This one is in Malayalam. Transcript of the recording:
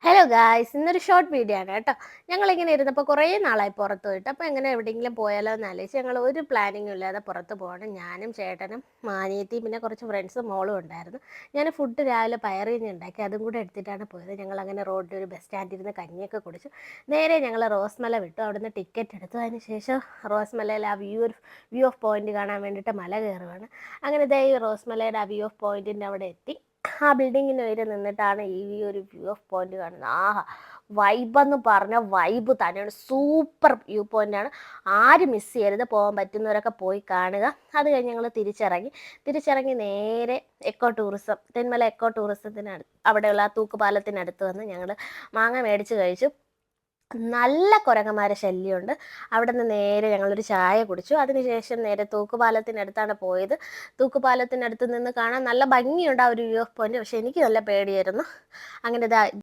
ഹലോ ഗായ്സ്, ഇന്നൊരു ഷോർട്ട് വീഡിയോ ആണ് കേട്ടോ. ഞങ്ങളിങ്ങനെ ഇരുന്നപ്പോൾ കുറേ നാളായി പുറത്ത് പോയിട്ട്. അപ്പോൾ എങ്ങനെ എവിടെയെങ്കിലും പോയാലോ എന്ന് ആലോചിച്ച് ഞങ്ങൾ ഒരു പ്ലാനിങ്ങും ഇല്ലാതെ പുറത്ത് പോകണം. ഞാനും ചേട്ടനും മാനിയത്തിയും പിന്നെ കുറച്ച് ഫ്രണ്ട്സും മോളും ഉണ്ടായിരുന്നു. ഞാൻ ഫുഡ് രാവിലെ പയറിഞ്ഞ് ഉണ്ടാക്കി, അതും കൂടെ എടുത്തിട്ടാണ് പോയത്. ഞങ്ങൾ അങ്ങനെ റോഡിൽ ഒരു ബസ് സ്റ്റാൻഡിൽ ഇരുന്ന് കഞ്ഞിയൊക്കെ കുടിച്ചു. നേരെ ഞങ്ങൾ റോസ്മല വിട്ടു. അവിടുന്ന് ടിക്കറ്റ് എടുത്തു. അതിന് ശേഷം റോസ്മലയിൽ ആ വ്യൂ ഓഫ് പോയിന്റ് കാണാൻ വേണ്ടിയിട്ട് മല കയറുവാണ്. അങ്ങനെ ദേ ഈ റോസ്മലയുടെ ആ വ്യൂ ഓഫ് പോയിന്റിൻ്റെ അവിടെ എത്തി. ആ ബിൽഡിങ്ങിന് ഉയരെ നിന്നിട്ടാണ് ഈ ഒരു വ്യൂ ഓഫ് പോയിന്റ് കാണുന്നത്. ആഹാ, വൈബെന്ന് പറഞ്ഞാൽ വൈബ് തന്നെയാണ്. സൂപ്പർ വ്യൂ പോയിന്റാണ്. ആരും മിസ് ചെയ്യരുത്. പോകാൻ പറ്റുന്നവരൊക്കെ പോയി കാണുക. അത് കഴിഞ്ഞ് ഞങ്ങൾ തിരിച്ചിറങ്ങി നേരെ എക്കോ ടൂറിസം, തെന്മല എക്കോ ടൂറിസത്തിനടുത്ത് അവിടെയുള്ള ആ തൂക്കുപാലത്തിനടുത്ത് വന്ന് ഞങ്ങൾ മാങ്ങ മേടിച്ച് കഴിച്ചു. നല്ല കുരങ്ങന്മാരെ ശല്യമുണ്ട്. അവിടെ നിന്ന് നേരെ ഞങ്ങളൊരു ചായ കുടിച്ചു. അതിനുശേഷം നേരെ തൂക്കുപാലത്തിനടുത്താണ് പോയത്. തൂക്കുപാലത്തിനടുത്ത് നിന്ന് കാണാൻ നല്ല ഭംഗിയുണ്ട് ആ ഒരു വ്യൂ ഓഫ് പോയിന്റ്. പക്ഷെ എനിക്ക് നല്ല പേടിയായിരുന്നു. അങ്ങനെ